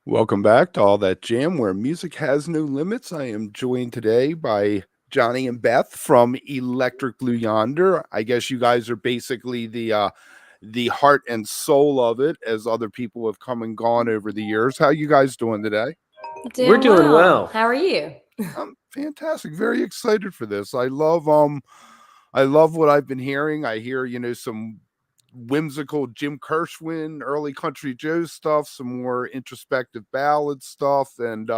Welcome back to All That Jam, where music has no limits. I am joined today by Johnny and Beth from Electric Blue Yonder. I guess you guys are basically the heart and soul of it, as other people have come and gone over the years. How you guys doing today? We're doing well. How are you? I'm fantastic. Very excited for this. I love what I've been hearing. I hear, some whimsical Jim Kershwin, early Country Joe stuff, some more introspective ballad stuff, and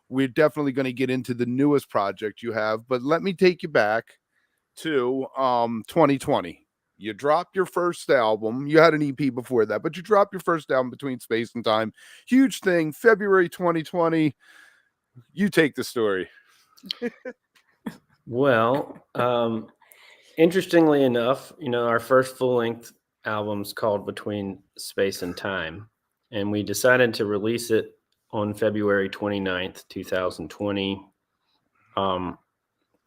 we're definitely going to get into the newest project you have. But let me take you back to 2020. You dropped your first album. You had an EP before that, but you dropped your first album, Between Space and Time. Huge thing, February 2020. You take the story. Well, interestingly enough, our first full-length album's called Between Space and Time, and we decided to release it on February 29th, 2020.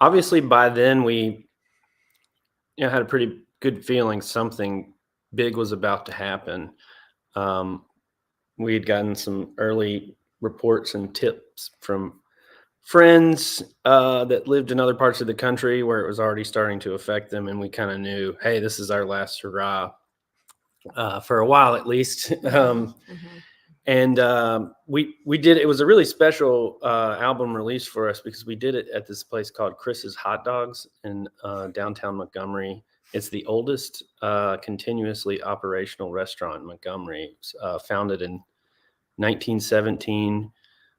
Obviously, by then we had a pretty good feeling something big was about to happen. We had gotten some early reports and tips from friends that lived in other parts of the country where it was already starting to affect them, and we kind of knew, hey, this is our last hurrah for a while at least. And we did. It was a really special album release for us because we did it at this place called Chris's Hot Dogs in downtown Montgomery. It's the oldest continuously operational restaurant in Montgomery. Founded in 1917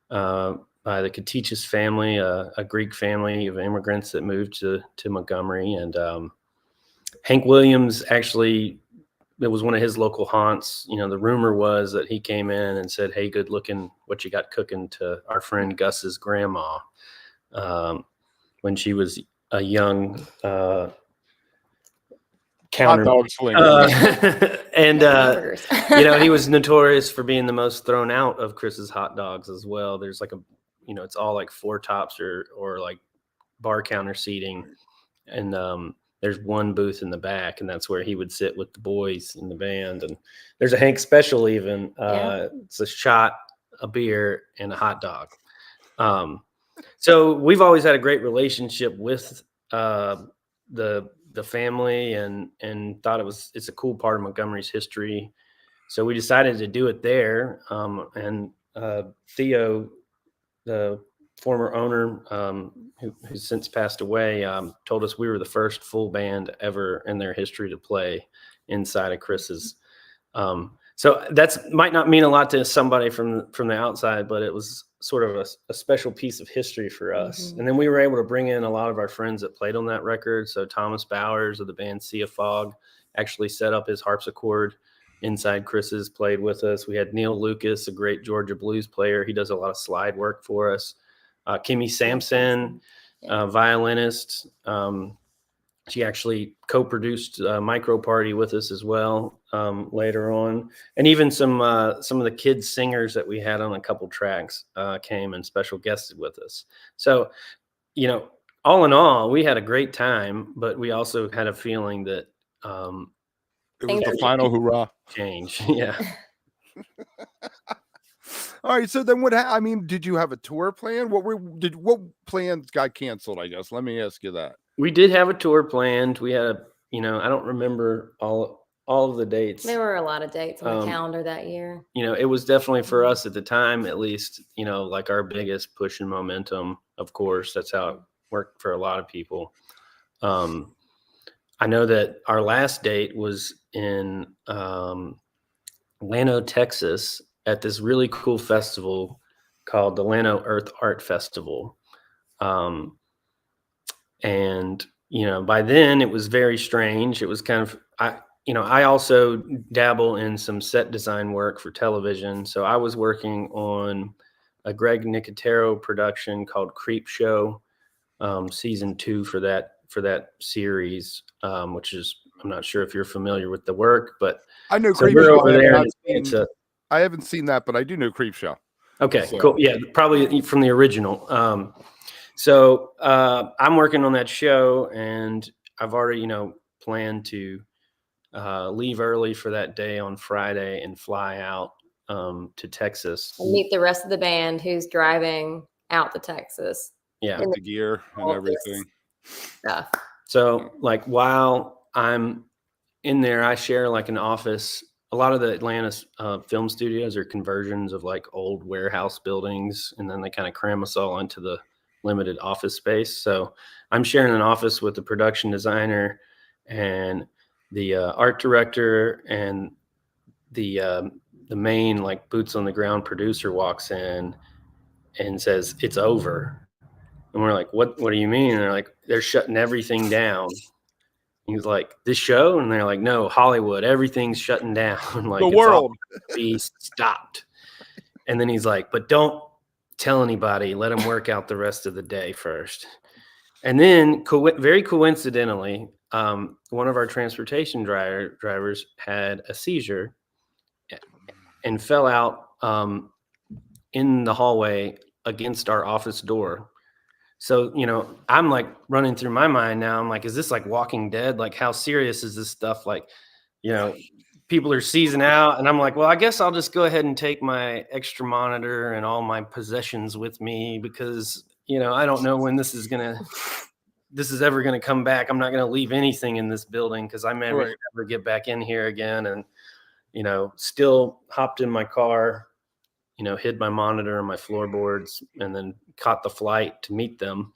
by the Katichis family, a Greek family of immigrants that moved to Montgomery. And Hank Williams, actually, it was one of his local haunts. The rumor was that he came in and said, hey, good looking, what you got cooking, to our friend Gus's grandma when she was a young counter. And he was notorious for being the most thrown out of Chris's Hot Dogs as well. There's like it's all like four tops or like bar counter seating, and there's one booth in the back, and that's where he would sit with the boys in the band. And there's a Hank special even. It's a shot, a beer, and a hot dog. So we've always had a great relationship with the family, and thought it's a cool part of Montgomery's history. So we decided to do it there. And Theo, the former owner, who's since passed away, told us we were the first full band ever in their history to play inside of Chris's. So that's might not mean a lot to somebody from the outside, but it was sort of a special piece of history for us. And then we were able to bring in a lot of our friends that played on that record. So Thomas Bowers of the band Sea of Fog actually set up his harpsichord inside Chris's, played with us. We had Neil Lucas, a great Georgia blues player. He does a lot of slide work for us. Kimmy Sampson, violinist. She actually co-produced Micro Party with us as well later on. And even some of the kids singers that we had on a couple tracks came and special guested with us. So, all in all, we had a great time, but we also had a feeling that it was the final hurrah. Change. Yeah. All right. So then did you have a tour plan? What plans got canceled, I guess? Let me ask you that. We did have a tour planned. We had I don't remember all of the dates. There were a lot of dates on the calendar that year. It was definitely for us at the time, at least, like our biggest push and momentum. Of course, that's how it worked for a lot of people. I know that our last date was in Llano, Texas, at this really cool festival called the Llano Earth Art Festival. And, by then it was very strange. It was kind of, I also dabble in some set design work for television. So I was working on a Greg Nicotero production called Creep Show, season 2 for that series, which is, I'm not sure if you're familiar with the work, but I know so Creep we're Show. over there. I haven't seen that, but I do know Creep Show. Okay, so. Cool. Yeah, probably from the original. So I'm working on that show, and I've already, planned to leave early for that day on Friday and fly out to Texas. And meet the rest of the band who's driving out to Texas. Yeah, with the gear and everything. Stuff. So like while I'm in there, I share like an office. A lot of the Atlanta film studios are conversions of like old warehouse buildings, and then they kind of cram us all into the limited office space. So I'm sharing an office with the production designer and the art director, and the main like boots on the ground producer walks in and says it's over, and we're like, what do you mean? And they're like, they're shutting everything down. He's like, this show? And they're like, no, Hollywood, everything's shutting down. Like The it's world all be stopped. And then he's like, but don't tell anybody. Let them work out the rest of the day first. And then very coincidentally, one of our transportation drivers had a seizure and fell out in the hallway against our office door. So, I'm like running through my mind now. I'm like, is this like Walking Dead? Like, how serious is this stuff? Like, people are seizing out. And I'm like, well, I guess I'll just go ahead and take my extra monitor and all my possessions with me because, I don't know when this is ever going to come back. I'm not going to leave anything in this building because I may never get back in here again. And, still hopped in my car, hid my monitor and my floorboards, and then caught the flight to meet them.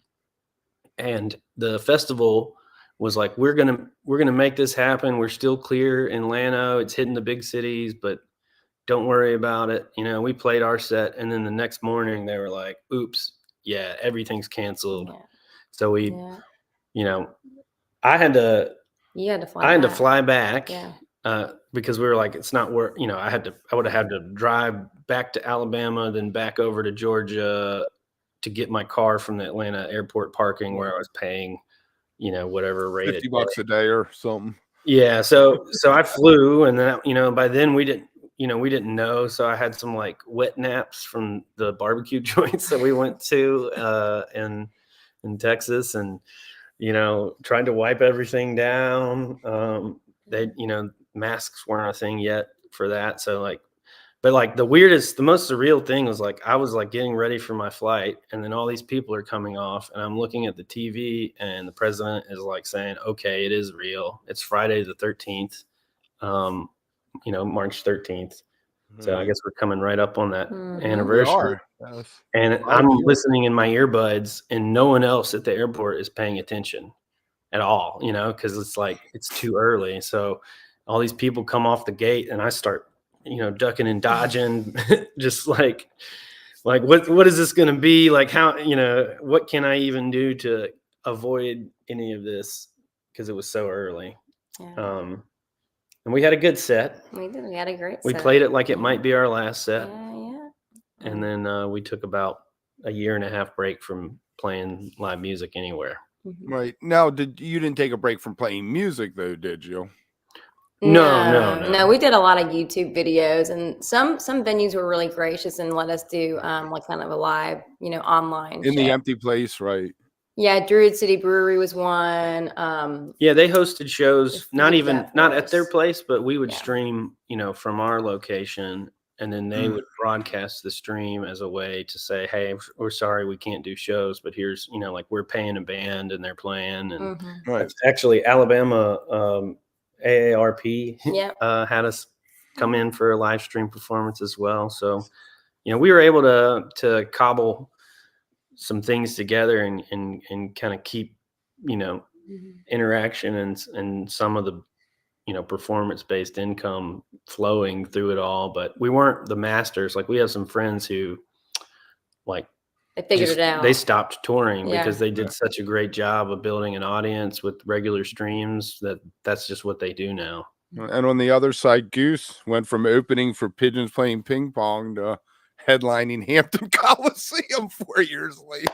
And the festival was like, we're gonna make this happen. We're still clear in Llano. It's hitting the big cities, but don't worry about it. We played our set, and then the next morning they were like, oops, yeah, everything's canceled. Yeah. So we, I had to fly back. Yeah. Because we were like, it's not worth, I would have had to drive back to Alabama, then back over to Georgia to get my car from the Atlanta airport parking where I was paying, whatever rate, $50 a day or something. Yeah. So I flew, and then, by then we didn't know. So I had some like wet naps from the barbecue joints that we went to in Texas, and, trying to wipe everything down. They, masks weren't a thing yet for that. So like, but like the most surreal thing was like, I was like getting ready for my flight, and then all these people are coming off, and I'm looking at the TV, and the president is like saying, okay, it is real. It's Friday the 13th, March 13th. So I guess we're coming right up on that anniversary. Yes. And I'm listening in my earbuds, and no one else at the airport is paying attention at all, because it's like, it's too early. So all these people come off the gate, and I start, ducking and dodging, just like what is this going to be? Like how, what can I even do to avoid any of this? Because it was so early. Yeah. And we had a good set. We did. We had a great set. We played it like it might be our last set. Yeah. And then we took about a year and a half break from playing live music anywhere. Right. Now, you didn't take a break from playing music though, did you? No. We did a lot of YouTube videos, and some venues were really gracious and let us do like kind of a live, online in show. The empty place, right? Yeah, Druid City Brewery was one. Yeah, they hosted shows, not at their place, but we would stream, from our location, and then they would broadcast the stream as a way to say, hey, we're sorry we can't do shows, but here's, like we're paying a band and they're playing. And it's actually Alabama AARP had us come in for a live stream performance as well. So, we were able to cobble some things together and kind of keep, interaction and some of the, performance-based income flowing through it all. But we weren't the masters. Like we have some friends who like, they figured it out. They stopped touring because they did such a great job of building an audience with regular streams that's just what they do now. And on the other side, Goose went from opening for Pigeons playing ping pong to headlining Hampton Coliseum 4 years later.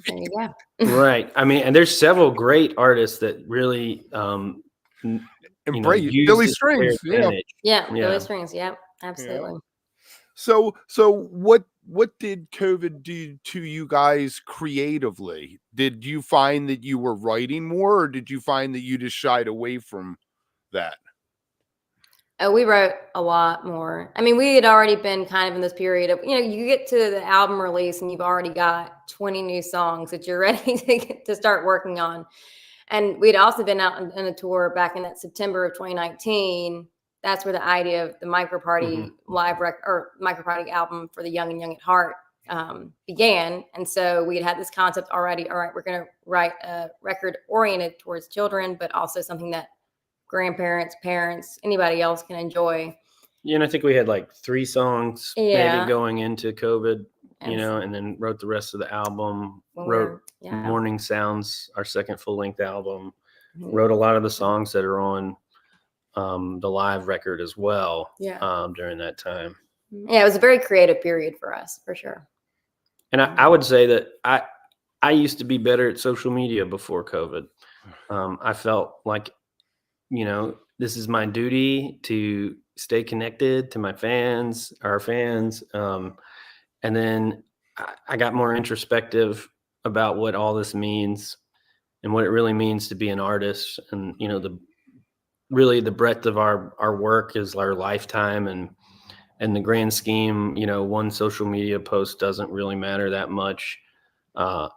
There you go. Right. I mean, and there's several great artists that really embrace Billy Strings. Billy Strings. Yep, absolutely. Yeah. So what did COVID do to you guys creatively? Did you find that you were writing more, or did you find that you just shied away from that? Oh, we wrote a lot more. I mean, we had already been kind of in this period of, you get to the album release and you've already got 20 new songs that you're ready to start working on. And we'd also been out on a tour back in that September of 2019. That's where the idea of the Micro Party live record or Micro Party album for the Young and Young at Heart began. And so we had this concept already. All right, we're going to write a record oriented towards children, but also something that grandparents, parents, anybody else can enjoy. Yeah, and I think we had like 3 songs maybe going into COVID, and then wrote the rest of the album. Wrote Morning Sounds, our second full-length album. Wrote a lot of the songs that are on the live record as well during that time. Yeah, it was a very creative period for us, for sure. And I would say that I used to be better at social media before COVID. I felt like, this is my duty to stay connected to my fans, our fans. And then I got more introspective about what all this means and what it really means to be an artist. And, the breadth of our work is our lifetime, and the grand scheme, one social media post doesn't really matter that much.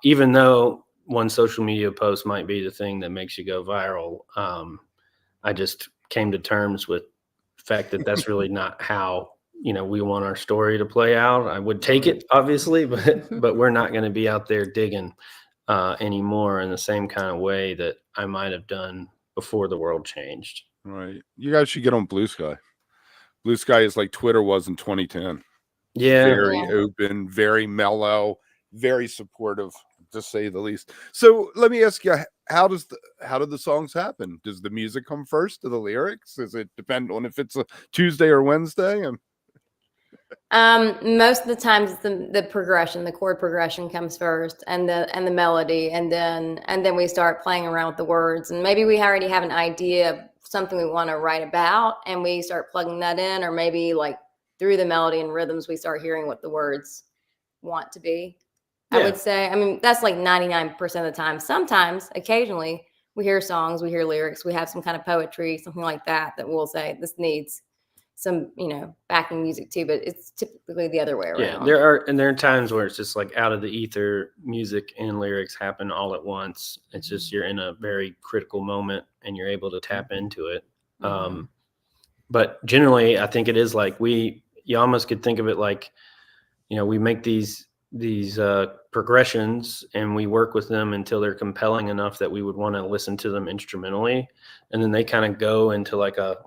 Even though one social media post might be the thing that makes you go viral. I just came to terms with the fact that that's really not how, we want our story to play out. I would take it, obviously, but we're not going to be out there digging anymore in the same kind of way that I might have done before the world changed. Right. You guys should get on Blue Sky. Blue Sky is like Twitter was in 2010. Yeah. Very open, very mellow, very supportive, to say the least. So let me ask you, how do the songs happen? Does the music come first to the lyrics? Does it depend on if it's a Tuesday or Wednesday? Most of the times the progression, the chord progression comes first, and the melody, and then we start playing around with the words, and maybe we already have an idea of something we want to write about, and we start plugging that in, or maybe like through the melody and rhythms we start hearing what the words want to be. I would say, I mean, that's like 99% of the time. Sometimes, occasionally, we hear songs, we hear lyrics, we have some kind of poetry, something like that we'll say, this needs some, backing music too, but it's typically the other way around. Yeah, there are times where it's just like out of the ether, music and lyrics happen all at once. It's just you're in a very critical moment and you're able to tap into it. But generally, I think it is like you almost could think of it like, we make these progressions and we work with them until they're compelling enough that we would want to listen to them instrumentally, and then they kind of go into like a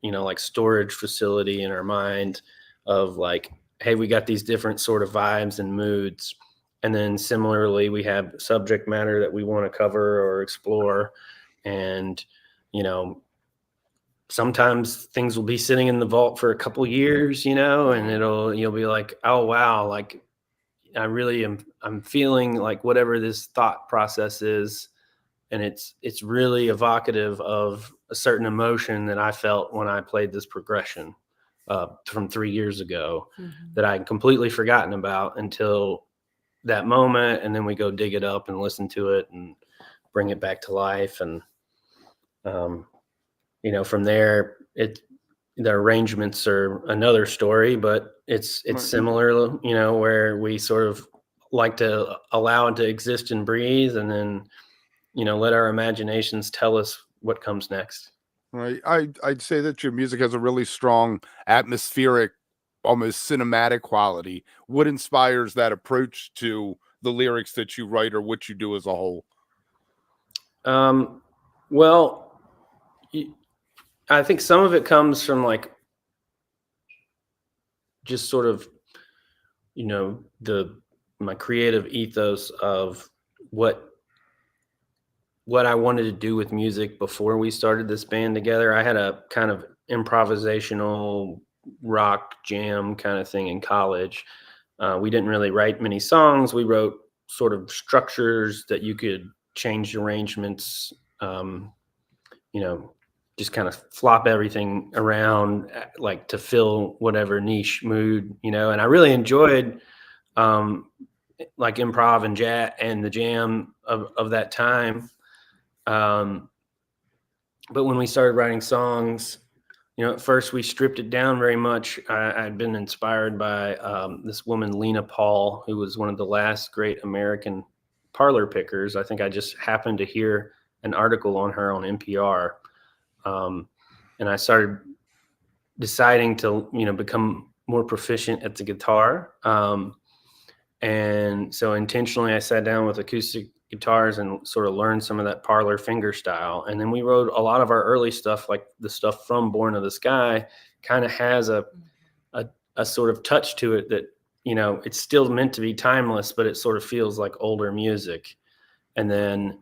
like storage facility in our mind of like, hey, we got these different sort of vibes and moods, and then similarly we have subject matter that we want to cover or explore, and sometimes things will be sitting in the vault for a couple years, and you'll be like, oh wow, like I'm feeling like whatever this thought process is, and it's really evocative of a certain emotion that I felt when I played this progression from 3 years ago that I'd completely forgotten about until that moment, and then we go dig it up and listen to it and bring it back to life, and from there the arrangements are another story, but it's similar, where we sort of like to allow it to exist and breathe, and then, let our imaginations tell us what comes next. Right. I'd say that your music has a really strong atmospheric, almost cinematic quality. What inspires that approach to the lyrics that you write or what you do as a whole? Well, I think some of it comes from like just sort of, my creative ethos of what I wanted to do with music before we started this band together. I had a kind of improvisational rock jam kind of thing in college. We didn't really write many songs. We wrote sort of structures that you could change arrangements, just kind of flop everything around like to fill whatever niche mood, and I really enjoyed like improv and jazz and the jam of that time. But when we started writing songs, at first we stripped it down very much. I'd been inspired by this woman, Lena Paul, who was one of the last great American parlor pickers. I think I just happened to hear an article on her on NPR. And I started deciding to, become more proficient at the guitar. And so intentionally I sat down with acoustic guitars and sort of learned some of that parlor finger style. And then we wrote a lot of our early stuff, like the stuff from Born of the Sky, kind of has a sort of touch to it that, it's still meant to be timeless, but it sort of feels like older music. And then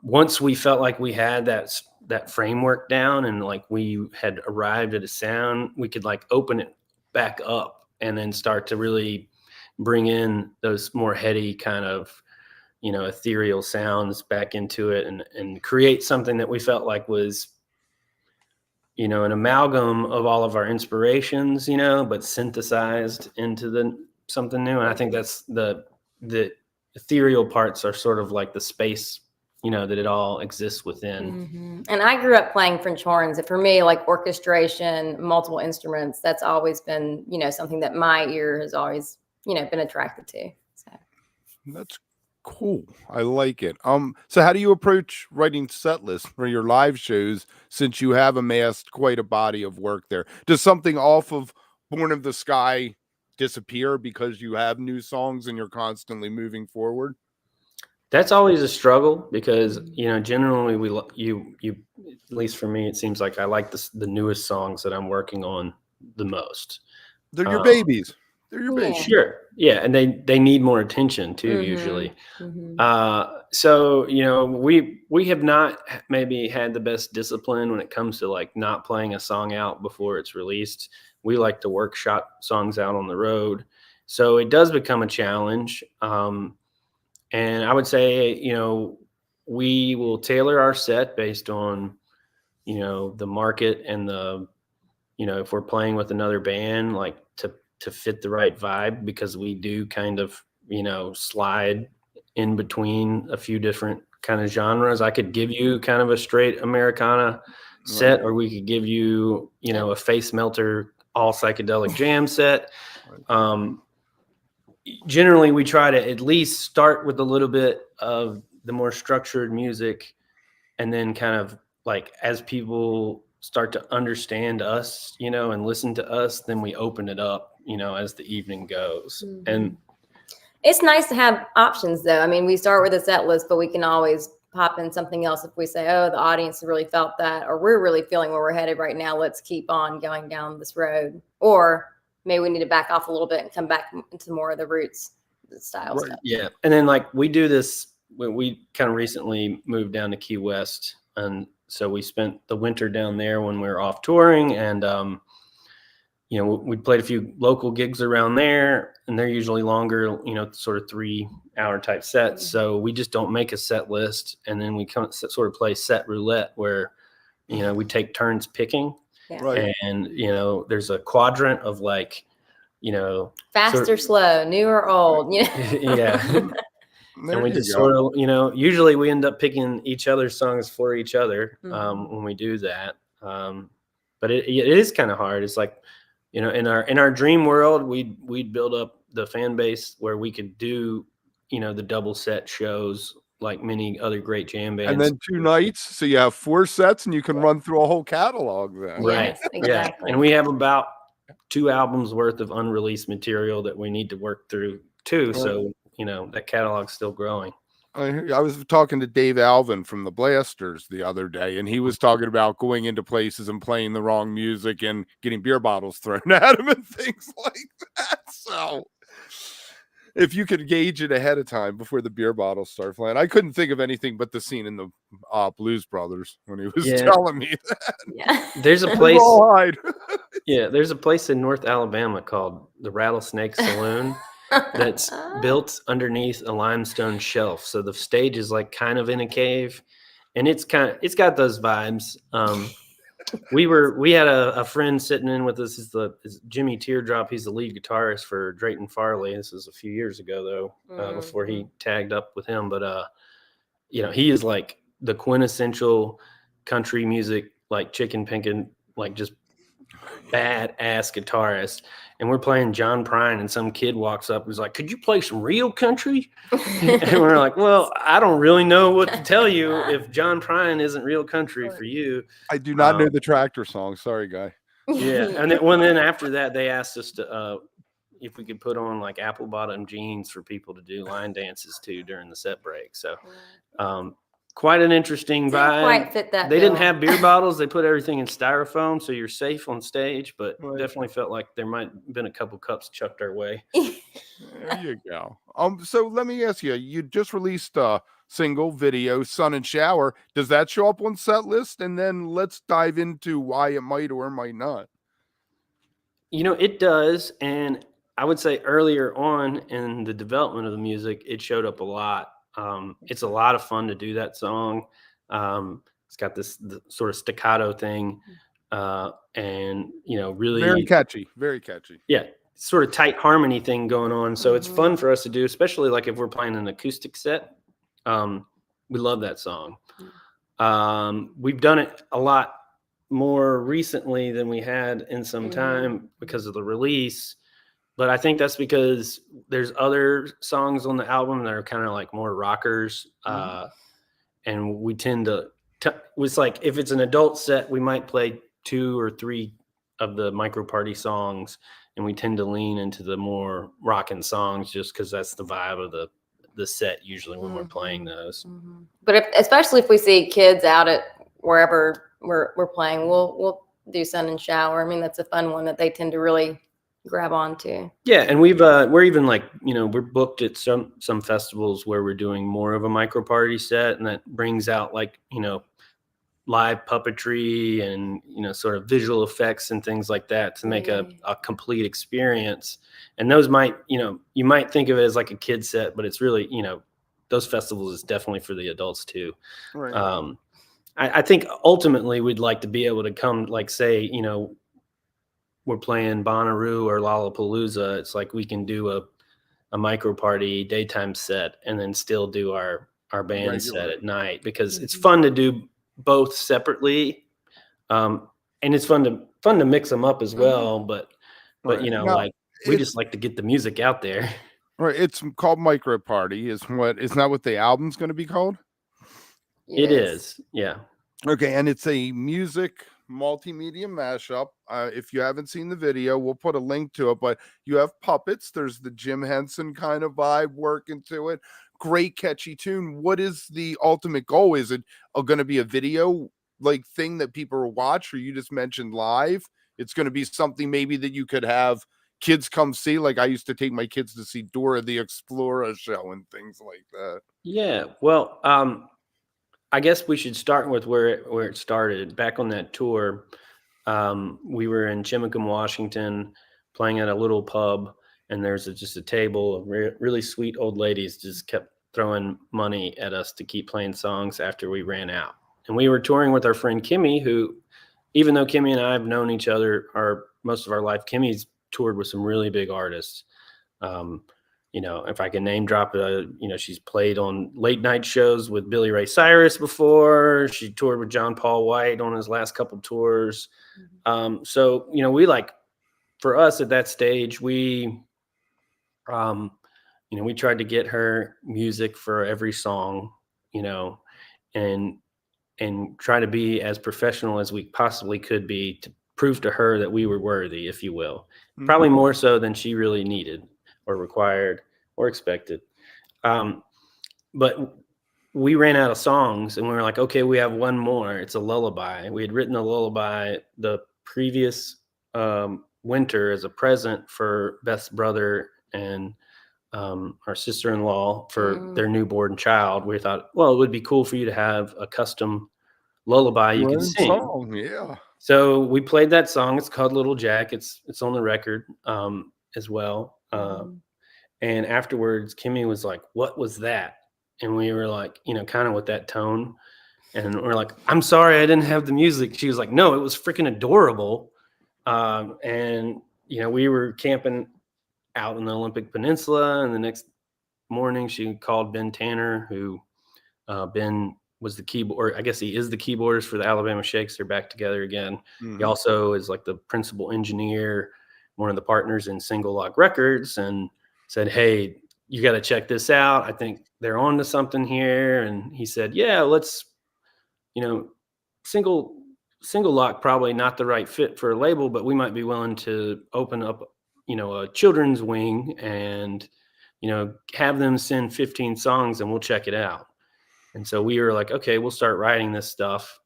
once we felt like we had that framework down and like we had arrived at a sound, we could like open it back up and then start to really bring in those more heady kind of, ethereal sounds back into it and create something that we felt like was, an amalgam of all of our inspirations, but synthesized into something new. And I think that's the ethereal parts are sort of like the space, that it all exists within. Mm-hmm. And I grew up playing French horns. And for me, like orchestration, multiple instruments, that's always been, something that my ear has always, been attracted to. So That's cool. I like it. So how do you approach writing set lists for your live shows since you have amassed quite a body of work there? Does something off of Born of the Sky disappear because you have new songs and you're constantly moving forward? That's always a struggle because, generally you at least for me, it seems like I like the newest songs that I'm working on the most. They're your babies. They're your babies. Sure. Yeah. And they need more attention too, usually. Mm-hmm. So, we have not maybe had the best discipline when it comes to like not playing a song out before it's released. We like to workshop songs out on the road. So it does become a challenge. And I would say, we will tailor our set based on, the market and if we're playing with another band, like to fit the right vibe, because we do kind of, slide in between a few different kind of genres. I could give you kind of a straight Americana set, or we could give you, a face melter, all psychedelic jam set. Generally, we try to at least start with a little bit of the more structured music, and then kind of like as people start to understand us, and listen to us, then we open it up, as the evening goes. Mm-hmm. And it's nice to have options, though. I mean, we start with a set list, but we can always pop in something else if we say, oh, the audience really felt that, or we're really feeling where we're headed right now. Let's keep on going down this road. Or maybe we need to back off a little bit and come back into more of the roots style stuff. Yeah. And then like we do this when we kind of recently moved down to Key West. And so we spent the winter down there when we were off touring. And, we played a few local gigs around there, and they're usually longer, sort of 3-hour type sets. So we just don't make a set list. And then we sort of play set roulette where, we take turns picking. Yeah. Right. And, there's a quadrant of like, fast or slow, new or old. Yeah. And we just sort of, usually we end up picking each other's songs for each other when we do that. But it is kind of hard. It's like, in our dream world, we'd build up the fan base where we could do, the double set shows like many other great jam bands. And then 2 nights, so you have 4 sets, and you can run through a whole catalog then. Right. Yes, exactly. Yeah. And we have about 2 albums worth of unreleased material that we need to work through too. Right. So, that catalog's still growing. I was talking to Dave Alvin from the Blasters the other day, and he was talking about going into places and playing the wrong music and getting beer bottles thrown at him and things like that. So if you could gauge it ahead of time before the beer bottles start flying, I couldn't think of anything but the scene in the Blues Brothers when he was telling me that. Yeah. There's a place. There's a place in North Alabama called the Rattlesnake Saloon. That's built underneath a limestone shelf. So the stage is like kind of in a cave, and it's got those vibes. We had a friend sitting in with us. Is Jimmy Teardrop. He's the lead guitarist for Drayton Farley. This was a few years ago though, before he tagged up with him. But he is like the quintessential country music, like chicken picking like just badass guitarist, and we're playing John Prine, and some kid walks up and is like, "Could you play some real country?" And we're like, "Well, I don't really know what to tell you if John Prine isn't real country for you." I do not know the Tractor song. Sorry, guy. Yeah, and then after that, they asked us to if we could put on like apple bottom jeans for people to do line dances to during the set break. So quite an interesting vibe. Quite fit that they bill. didn't have beer bottles. They put everything in styrofoam, so you're safe on stage, but definitely felt like there might have been a couple cups chucked our way. There you go. So let me ask you, you just released a single video, Sun and Shower. Does that show up on set list? And then let's dive into why it might or might not. You know, it does. And I would say earlier on in the development of the music, it showed up a lot. It's a lot of fun to do that song. It's got this sort of staccato thing, and really very catchy. Yeah, sort of tight harmony thing going on. So it's fun for us to do, especially like if we're playing an acoustic set. We love that song. We've done it a lot more recently than we had in some time because of the release. But I think that's because there's other songs on the album that are kind of like more rockers. And we tend to, it's like if it's an adult set, we might play 2 or 3 of the micro party songs. And we tend to lean into the more rockin' songs just because that's the vibe of the set usually when we're playing those. But especially if we see kids out at wherever we're playing, we'll do Sun and Shower. I mean, that's a fun one that they tend to really grab onto. Yeah, and we're even like, we're booked at some festivals where we're doing more of a micro party set, and that brings out like, live puppetry and sort of visual effects and things like that to make a complete experience. And those might, you might think of it as like a kid set, but it's really, those festivals is definitely for the adults too. Right. I think ultimately we'd like to be able to come, like, say, we're playing Bonnaroo or Lollapalooza. It's like we can do a micro party daytime set and then still do our band set at night, because it's fun to do both separately. And it's fun to mix them up as well. But now, like, we just like to get the music out there. Right. It's called Micro Party. Isn't that what the album's going to be called? It is. Yeah. Okay. And it's a music multimedia mashup. If you haven't seen the video, we'll put a link to it, but you have puppets. There's the Jim Henson kind of vibe working to it. Great catchy tune. What is the ultimate goal? Is it going to be a video like thing that people will watch, or you just mentioned live? It's going to be something maybe that you could have kids come see. Like I used to take my kids to see Dora the Explorer show and things like that. Yeah. Well, I guess we should start with where it started. Back on that tour, we were in Chimacum, Washington, playing at a little pub, and there's just a table of really sweet old ladies just kept throwing money at us to keep playing songs after we ran out. And we were touring with our friend Kimmy, who, even though Kimmy and I have known each other most of our life, Kimmy's toured with some really big artists. If I can name drop, she's played on late night shows with Billy Ray Cyrus before. She toured with John Paul White on his last couple tours. So, we like, for us at that stage, we tried to get her music for every song, and try to be as professional as we possibly could be to prove to her that we were worthy, if you will. Probably more so than she really needed or required or expected. But we ran out of songs, and we were like, okay, we have one more. It's a lullaby. We had written a lullaby the previous winter as a present for Beth's brother and our sister-in-law for their newborn child. We thought, well, it would be cool for you to have a custom lullaby you could sing. Song, yeah. So we played that song. It's called Little Jack. It's on the record as well. And afterwards, Kimmy was like, "What was that?" And we were like, kind of with that tone. And we're like, "I'm sorry, I didn't have the music." She was like, "No, it was freaking adorable." And we were camping out in the Olympic Peninsula, and the next morning she called Ben Tanner, who Ben was the keyboard. I guess he is the keyboardist for the Alabama Shakes. They're back together again. Mhm. He also is like the principal engineer, one of the partners in Single Lock Records, and said, "Hey, you got to check this out. I think they're on to something here." And he said, "Yeah, let's, single lock probably not the right fit for a label, but we might be willing to open up, a children's wing and, have them send 15 songs and we'll check it out." And so we were like, okay, we'll start writing this stuff.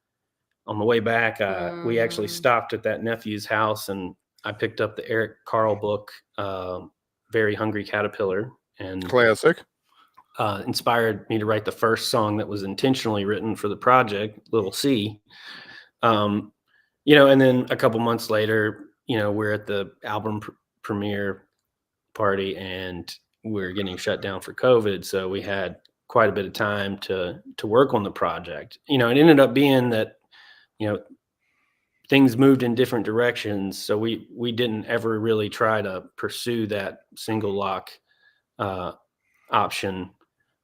On the way back, we actually stopped at that nephew's house and I picked up the Eric Carle book, Very Hungry Caterpillar, and Classic. Inspired me to write the first song that was intentionally written for the project, Little C. And then a couple months later, we're at the album premiere party and we're getting shut down for COVID. So we had quite a bit of time to work on the project. It ended up being that, things moved in different directions. So we didn't ever really try to pursue that single lock option.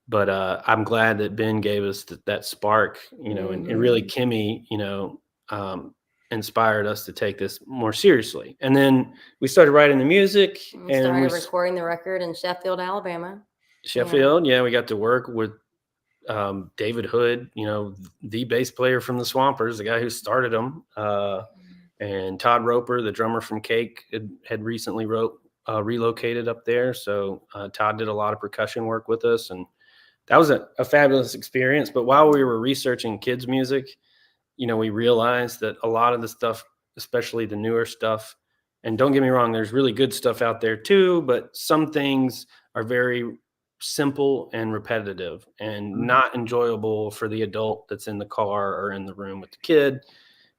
But I'm glad that Ben gave us that spark, and really Kimmy, inspired us to take this more seriously. And then we started writing the music and started recording the record in Sheffield, Alabama. Yeah, we got to work with David Hood, the bass player from the Swampers, the guy who started them, and Todd Roper, the drummer from Cake, had recently relocated up there. So Todd did a lot of percussion work with us, and that was a fabulous experience. But while we were researching kids' music, we realized that a lot of the stuff, especially the newer stuff, and don't get me wrong, there's really good stuff out there too, but some things are very simple and repetitive and not enjoyable for the adult that's in the car or in the room with the kid.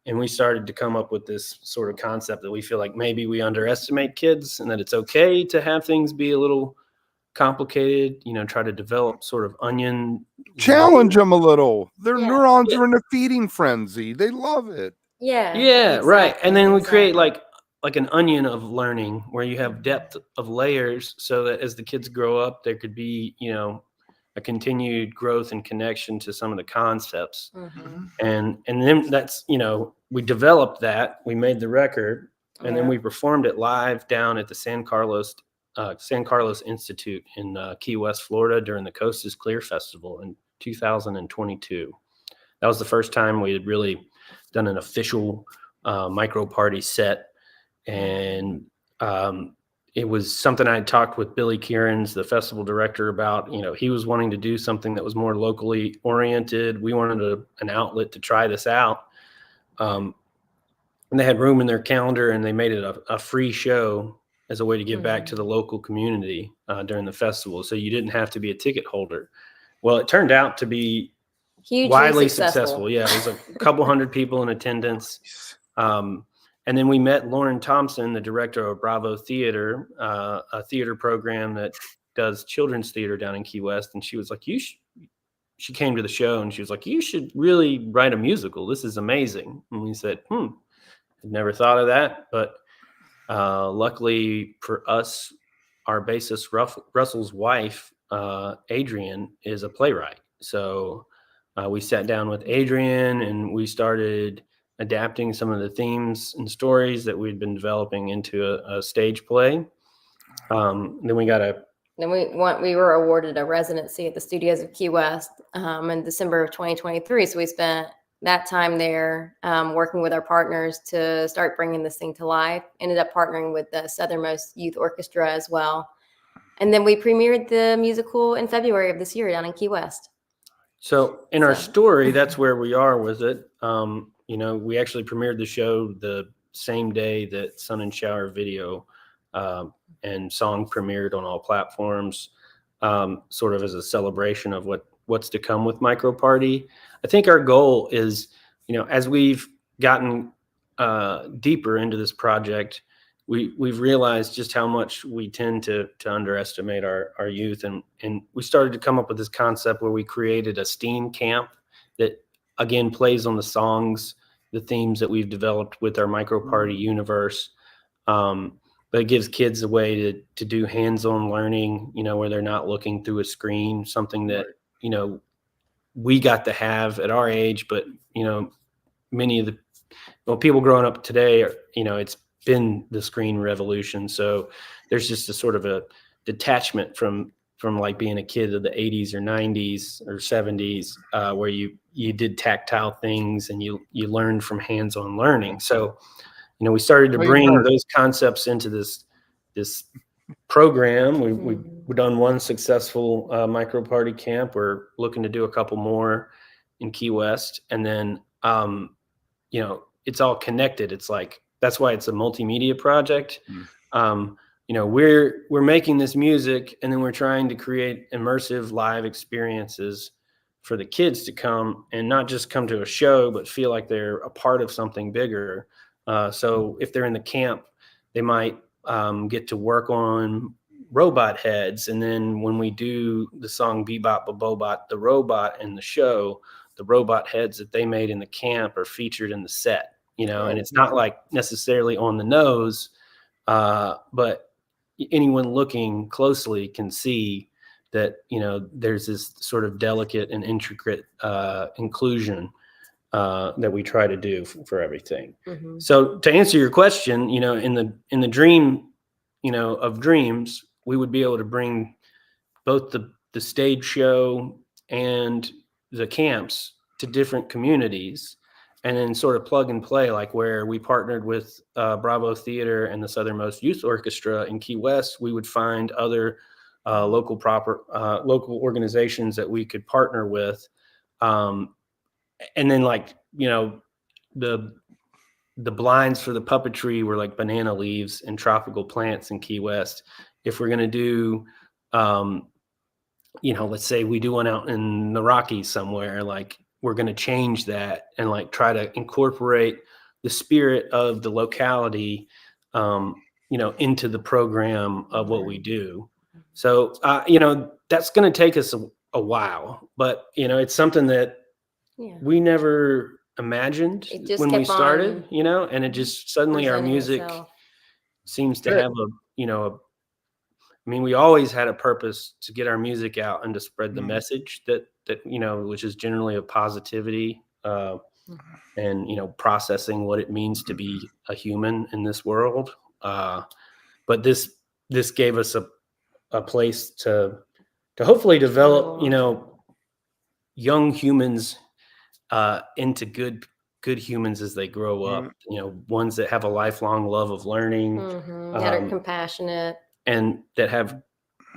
And we started to come up with this sort of concept that we feel like maybe we underestimate kids and that it's okay to have things be a little complicated, try to develop sort of challenge them a little. Their neurons are in a feeding frenzy. They love it. Yeah, exactly, right. And then we create like an onion of learning where you have depth of layers so that as the kids grow up, there could be, a continued growth and connection to some of the concepts. And then that's, we developed that, we made the record, and then we performed it live down at the San Carlos Institute in Key West, Florida during the Coast is Clear Festival in 2022. That was the first time we had really done an official micro party set. And it was something I had talked with Billy Kierans, the festival director, about. He was wanting to do something that was more locally oriented. We wanted an outlet to try this out. And they had room in their calendar, and they made it a free show as a way to give back to the local community during the festival. So you didn't have to be a ticket holder. Well, it turned out to be hugely widely successful. Yeah, it was a couple hundred people in attendance. And then we met Lauren Thompson, the director of Bravo Theater, a theater program that does children's theater down in Key West. And she was like, she came to the show and she was like, "You should really write a musical. This is amazing." And we said, I've never thought of that. But luckily for us, our bassist Russell's wife, Adrian, is a playwright. So we sat down with Adrian and we started adapting some of the themes and stories that we'd been developing into a stage play. Then we were awarded a residency at the studios of Key West in December of 2023. So we spent that time there working with our partners to start bringing this thing to life. Ended up partnering with the Southernmost Youth Orchestra as well. And then we premiered the musical in February of this year down in Key West. So in our story, that's where we are with it. We actually premiered the show the same day that Sun and Shower video and song premiered on all platforms, sort of as a celebration of what's to come with Micro Party. I think our goal is, as we've gotten deeper into this project, we've realized just how much we tend to underestimate our youth. And we started to come up with this concept where we created a STEAM camp that, again, plays on the songs, the themes that we've developed with our Micro Party universe. But it gives kids a way to do hands-on learning, where they're not looking through a screen, something that, we got to have at our age, but many of the people growing up today are, it's been the screen revolution. So there's just a sort of a detachment from like being a kid of the 80s or 90s or 70s, where you did tactile things and you learned from hands-on learning. So, we started to bring those concepts into this program. We've done one successful micro party camp. We're looking to do a couple more in Key West, and then it's all connected. It's like, that's why it's a multimedia project. We're making this music, and then we're trying to create immersive live experiences for the kids to come, and not just come to a show, but feel like they're a part of something bigger. So if they're in the camp, they might get to work on robot heads. And then when we do the song Bebop Bobot, the robot in the show, the robot heads that they made in the camp are featured in the set, and it's not like necessarily on the nose, but anyone looking closely can see that, there's this sort of delicate and intricate inclusion that we try to do for everything. So to answer your question, in the dream, of dreams, we would be able to bring both the stage show and the camps to different communities, and then sort of plug and play, like where we partnered with Bravo Theater and the Southernmost Youth Orchestra in Key West. We would find other local organizations that we could partner with. And then, like, the blinds for the puppetry were like banana leaves and tropical plants in Key West. If we're going to do, let's say we do one out in the Rockies somewhere, like, we're going to change that and like try to incorporate the spirit of the locality, into the program of what we do. So, that's going to take us a while, but, it's something that we never imagined when we started, and it just suddenly our music seems to have we always had a purpose to get our music out and to spread the message that which is generally of positivity, and, processing what it means to be a human in this world. But this gave us a place to hopefully develop, young humans into good humans as they grow up, ones that have a lifelong love of learning, that are compassionate, and that have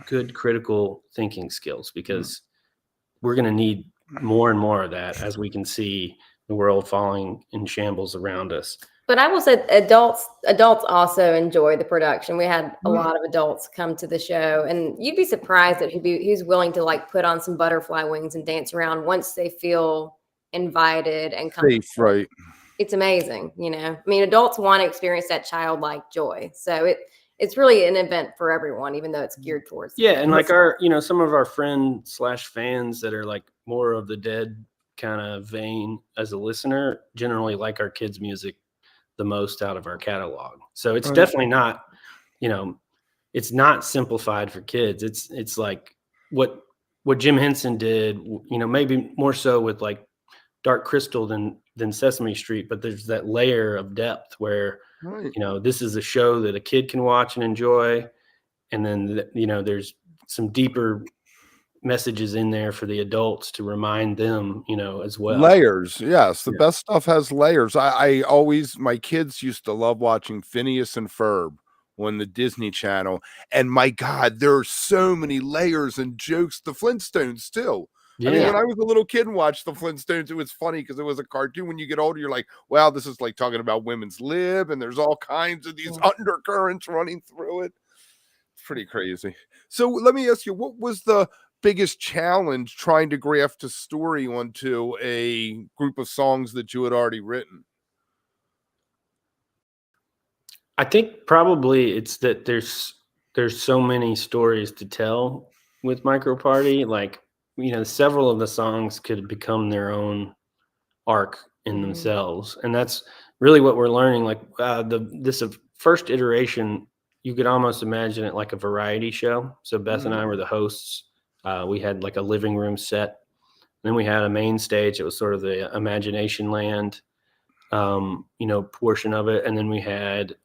good critical thinking skills, because we're going to need more and more of that as we can see the world falling in shambles around us. But I will say adults also enjoy the production. We had a lot of adults come to the show, and you'd be surprised that who's willing to like put on some butterfly wings and dance around once they feel invited and safe, right? It's amazing. Adults want to experience that childlike joy. So it's really an event for everyone, even though it's geared towards. Yeah. And like some of our fans that are like more of the Dead kind of vein as a listener generally like our kids' music the most out of our catalog. So it's definitely not, it's not simplified for kids. It's like what Jim Henson did, maybe more so with like Dark Crystal than Sesame Street, but there's that layer of depth where, this is a show that a kid can watch and enjoy. And then, there's some deeper messages in there for the adults to remind them, as well. Layers. Yes. The best stuff has layers. My kids used to love watching Phineas and Ferb on the Disney Channel. And my God, there are so many layers and jokes. The Flintstones too. Yeah. I mean, when I was a little kid and watched the Flintstones, it was funny because it was a cartoon. When you get older, you're like, wow, this is like talking about women's lib, and there's all kinds of these undercurrents running through it. It's pretty crazy. So let me ask you, what was the biggest challenge trying to graft a story onto a group of songs that you had already written? I think probably it's that there's so many stories to tell with Micro Party. Like, several of the songs could become their own arc in themselves. And that's really what we're learning. Like this first iteration, you could almost imagine it like a variety show. So Beth and I were the hosts. We had like a living room set Then we had a main stage. It was sort of the Imagination Land, portion of it. And then we had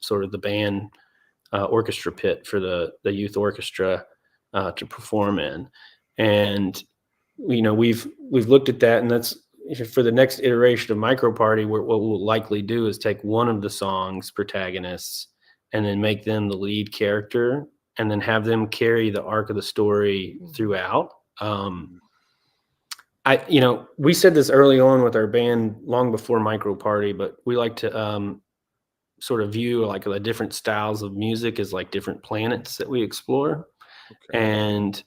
sort of the band orchestra pit for the youth orchestra to perform in. And, we've looked at that, and that's for the next iteration of Micro Party. What we'll likely do is take one of the song's protagonists and then make them the lead character, and then have them carry the arc of the story throughout. We said this early on with our band long before Micro Party, but we like to sort of view like the different styles of music as like different planets that we explore. Okay. And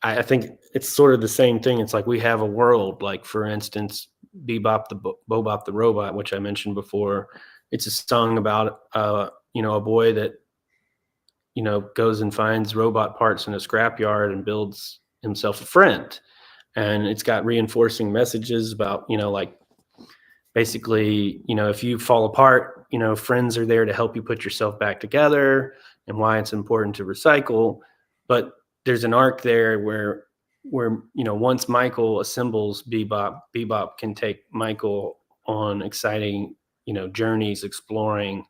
I think it's sort of the same thing. It's like we have a world, like for instance, Bebop the Bobop the Robot, which I mentioned before. It's a song about a boy that goes and finds robot parts in a scrapyard and builds himself a friend. And it's got reinforcing messages about, like basically, if you fall apart, friends are there to help you put yourself back together, and why it's important to recycle. But there's an arc there where once Michael assembles Bebop can take Michael on exciting, journeys exploring,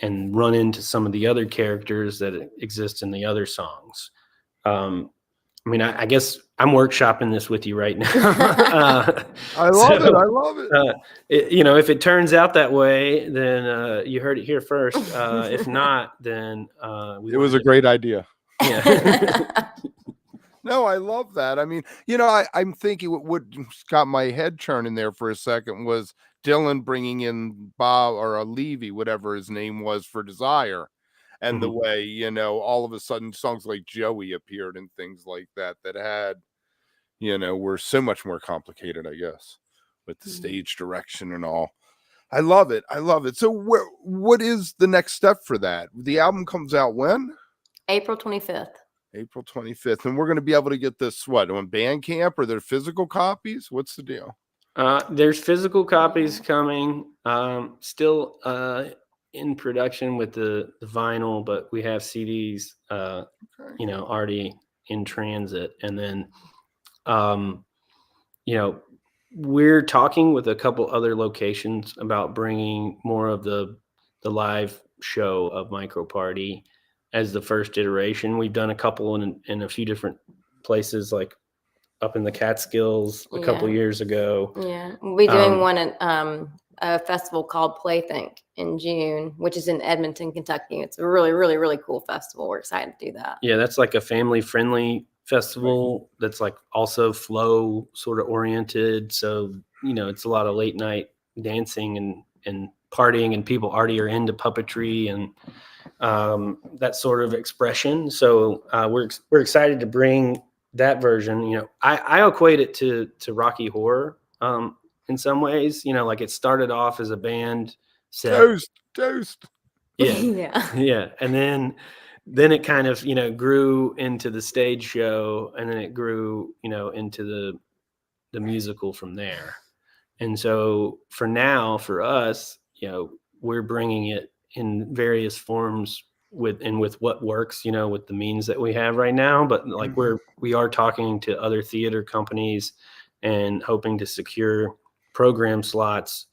and run into some of the other characters that exist in the other songs. I guess I'm workshopping this with you right now. I love it. I love it. If it turns out that way, then you heard it here first. If not, then it was a great idea. Yeah. No, I love that. I'm thinking what got my head churning there for a second was Dylan bringing in Bob or Levy, whatever his name was, for Desire. And the way, all of a sudden songs like Joey appeared and things like that had, were so much more complicated, I guess, with the stage direction and all. I love it. I love it. So what is the next step for that? The album comes out when? April 25th. April 25th. And we're going to be able to get this, on Bandcamp, or there physical copies? What's the deal? There's physical copies coming, still in production with the vinyl, but we have CDs, already in transit. And then, we're talking with a couple other locations about bringing more of the live show of Micro Party as the first iteration. We've done a couple in a few different places, like up in the Catskills a couple years ago. Yeah, we'll be doing one at a festival called Playthink in June, which is in Edmonton, Kentucky. It's a really, really, really cool festival. We're excited to do that. Yeah, that's like a family-friendly festival that's like also flow sort of oriented. So, it's a lot of late night dancing and partying, and people already are into puppetry and that sort of expression. So we're excited to bring that version. I equate it to Rocky Horror in some ways. Like it started off as a band set. Toast. Yeah. Yeah. And then it kind of grew into the stage show, and then it grew into the musical from there. And so for now, for us, we're bringing it in various forms with what works, with the means that we have right now. But like we are talking to other theater companies and hoping to secure program slots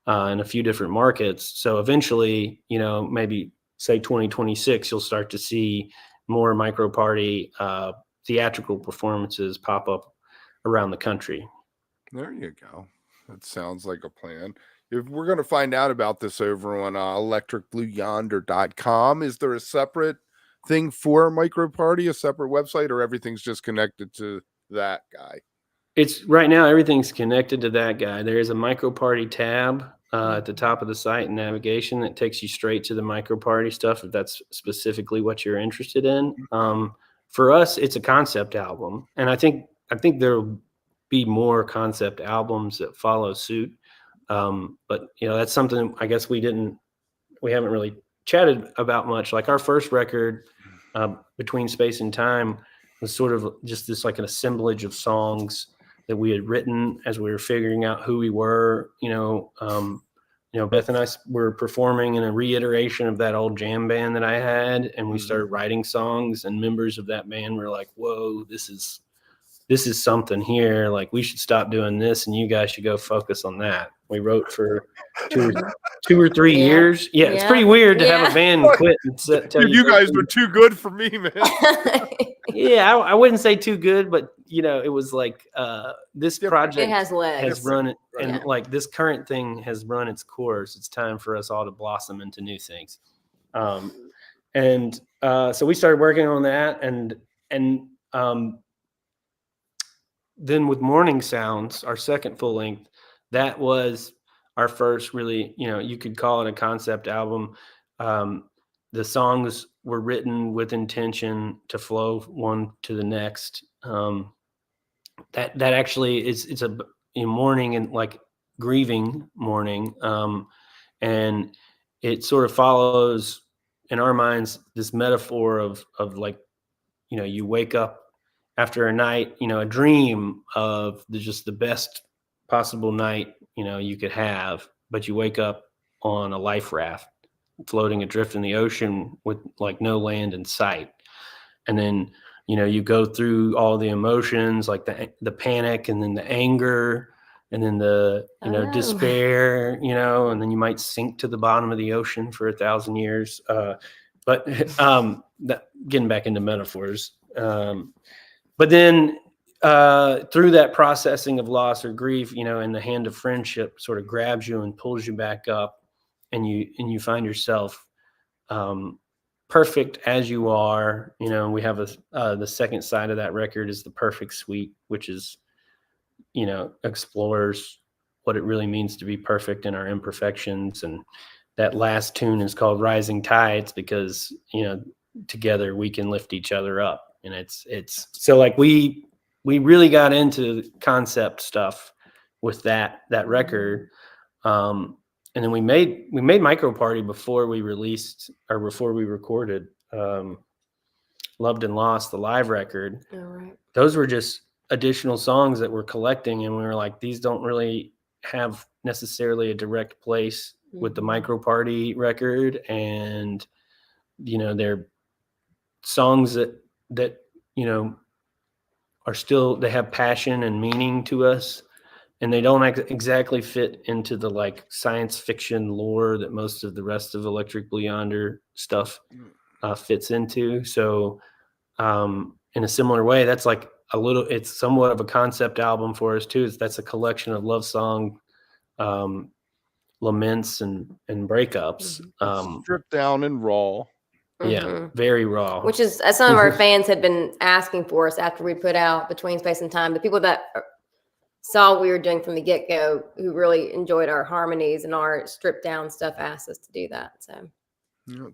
in a few different markets. So eventually, maybe say 2026, you'll start to see more Micro Party theatrical performances pop up around the country. There you go. That sounds like a plan. If we're going to find out about this over on electricblueyonder.com, is there a separate thing for Micro Party, a separate website, or everything's just connected to that guy? It's right now, everything's connected to that guy. There is a Micro Party tab at the top of the site in navigation that takes you straight to the Micro Party stuff, if that's specifically what you're interested in. For us, it's a concept album, and I think there'll be more concept albums that follow suit. But that's something I guess we haven't really chatted about much. Like our first record, Between Space and Time, was sort of just this like an assemblage of songs that we had written as we were figuring out who we were. Beth and I were performing in a reiteration of that old jam band that I had, and we started writing songs, and members of that band were like, whoa, this is this is something here. Like, we should stop doing this, and you guys should go focus on that. We wrote for 2 or 3 years. Yeah, it's pretty weird to have a band quit and tell you guys were too good for me, man. Yeah, I wouldn't say too good, but it was like this project has legs. has run it, and like this current thing has run its course. It's time for us all to blossom into new things. So we started working on that, and then with Morning Sounds, our second full length, that was our first really, you could call it a concept album. The songs were written with intention to flow one to the next. That actually it's a mourning and like grieving mourning, and it sort of follows in our minds this metaphor of like, you wake up after a night, a dream of just the best possible night you could have, but you wake up on a life raft floating adrift in the ocean with like no land in sight. And then you go through all the emotions, like the panic, and then the anger, and then the despair, and then you might sink to the bottom of the ocean for 1,000 years. But getting back into metaphors, but then through that processing of loss or grief, and the hand of friendship sort of grabs you and pulls you back up, and you find yourself perfect as you are. We have the second side of that record is the Perfect Suite, which is explores what it really means to be perfect in our imperfections. And that last tune is called Rising Tides, because together we can lift each other up. And it's so like we really got into concept stuff with that record. And then we made Micro Party before we released, or before we recorded Loved and Lost, the live record. All right. Those were just additional songs that we're collecting, and we were like, these don't really have necessarily a direct place with the Micro Party record. And they're songs that are still, they have passion and meaning to us, and they don't exactly fit into the like science fiction lore that most of the rest of Electric Blue Yonder stuff fits into. So in a similar way, that's like it's somewhat of a concept album for us too. That's a collection of love song laments and breakups, stripped down and raw. Yeah, very raw. Which is, as some of our fans had been asking for us after we put out Between Space and Time, the people that saw what we were doing from the get-go, who really enjoyed our harmonies and our stripped down stuff, asked us to do that. So,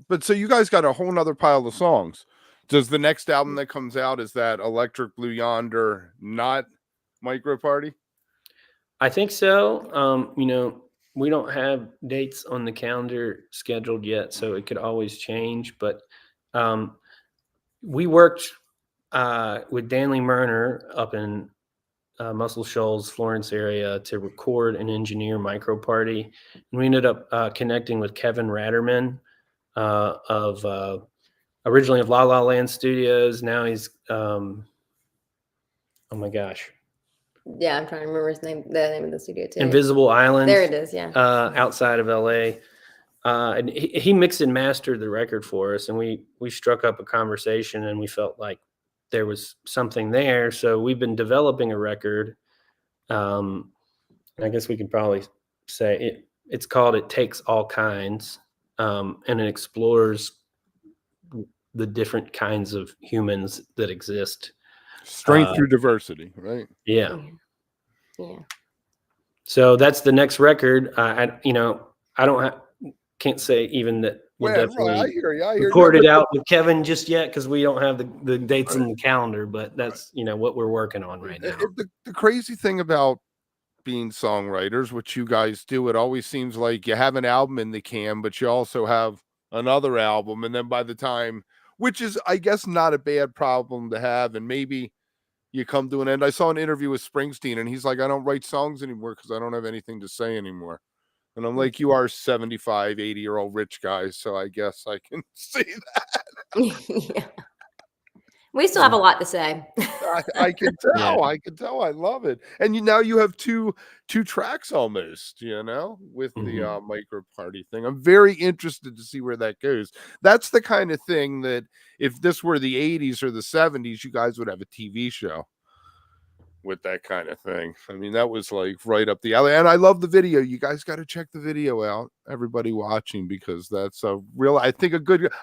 but so you guys got a whole nother pile of songs. Does the next album that comes out, is that Electric Blue Yonder, not Micro Party? I think so. We don't have dates on the calendar scheduled yet, so it could always change. But we worked with Danley Murner up in Muscle Shoals, Florence area, to record and engineer Micro Party. And we ended up connecting with Kevin Ratterman of originally of La La Land Studios. Now he's oh my gosh. Yeah, I'm trying to remember the name of the studio too. Invisible Island. There it is, yeah. Outside of LA. And he mixed and mastered the record for us, and we struck up a conversation, and we felt like there was something there. So we've been developing a record. I guess we could probably say it's called It Takes All Kinds, and it explores the different kinds of humans that exist. Strength through diversity, right? Yeah. Yeah. So that's the next record. Can't say even that we'll definitely I hear record it out with Kevin just yet, because we don't have the dates in the calendar, but that's what we're working on right now. The crazy thing about being songwriters, which you guys do, it always seems like you have an album in the can, but you also have another album, and then by the time, which is, I guess, not a bad problem to have, and maybe you come to an end. I saw an interview with Springsteen, and he's like, I don't write songs anymore because I don't have anything to say anymore. And I'm like, you are 75, 80-year-old rich guys, so I guess I can see that. Yeah. We still have a lot to say. I can tell. Yeah. I can tell. I love it. And now you have two tracks almost, with the micro party thing. I'm very interested to see where that goes. That's the kind of thing that if this were the 80s or the 70s, you guys would have a TV show with that kind of thing. I mean, that was like right up the alley. And I love the video. You guys got to check the video out, everybody watching, because that's a real, I think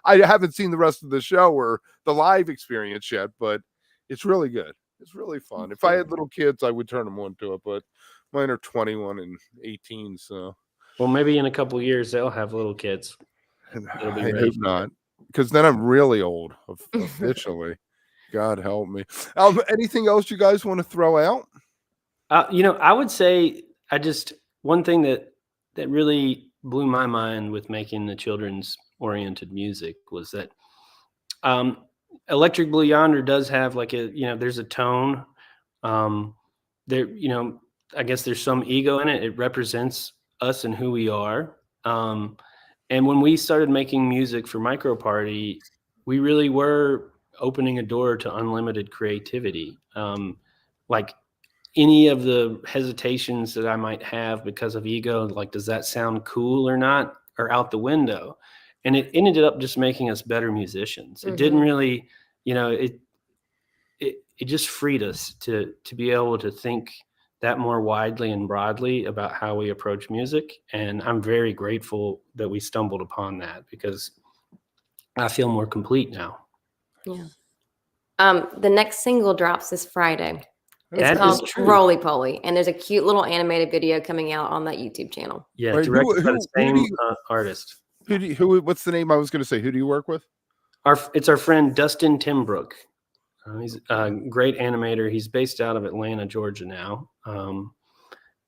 I haven't seen the rest of the show or the live experience yet, but it's really good. It's really fun. If I had little kids, I would turn them on to it, but mine are 21 and 18. So, well, maybe in a couple of years they'll have little kids. I hope not, because then I'm really old officially. God help me. Anything else you guys want to throw out? I would say one thing that really blew my mind with making the children's oriented music was that Electric Blue Yonder does have like there's a tone. There, I guess there's some ego in it. It represents us and who we are. And when we started making music for Micro Party, we really were opening a door to unlimited creativity. Like any of the hesitations that I might have because of ego, like, does that sound cool or not, are out the window. And it ended up just making us better musicians. It didn't really, it just freed us to be able to think that more widely and broadly about how we approach music. And I'm very grateful that we stumbled upon that, because I feel more complete now. Yeah. The next single drops this Friday. It's That called is true. Roly Poly, and there's a cute little animated video coming out on that YouTube channel. Yeah, Right. directed by the Who same do you- artist. What's the name? I was going to say, who do you work with? It's our friend Dustin Timbrook. He's a great animator. He's based out of Atlanta, Georgia now.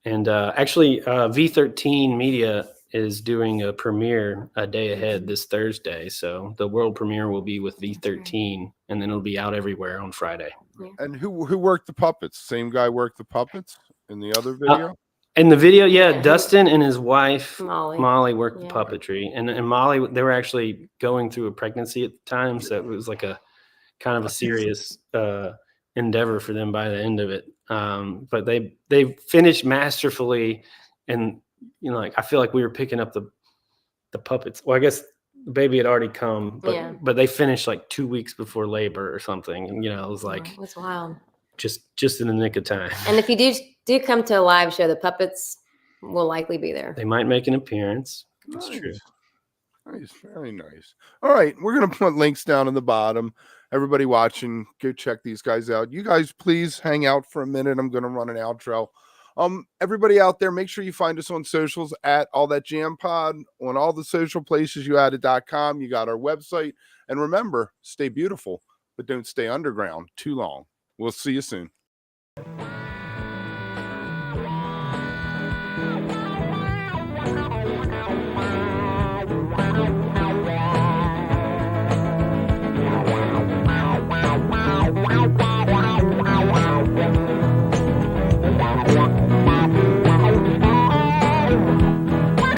Actually, V13 Media is doing a premiere a day ahead this Thursday. So the world premiere will be with V13, and then it'll be out everywhere on Friday. And who worked the puppets? Same guy worked the puppets in the other video? In the video, yeah, Dustin and his wife, Molly worked the puppetry. And Molly, they were actually going through a pregnancy at the time. So it was like a kind of a serious endeavor for them by the end of it. But they finished masterfully. And, I feel like we were picking up the puppets. Well, I guess the baby had already come, but they finished like 2 weeks before labor or something. And, it was like, it's wild. Just in the nick of time. And if you do come to a live show, the puppets will likely be there. They might make an appearance. That's Nice. true. Nice, very nice. All right, we're gonna put links down in the bottom. Everybody watching, go check these guys out. You guys, please hang out for a minute. I'm gonna run an outro. Everybody out there, make sure you find us on socials at All That Jam Pod, on all the social places. YouAdded.com. You got our website, and remember, stay beautiful, but don't stay underground too long. We'll see you soon.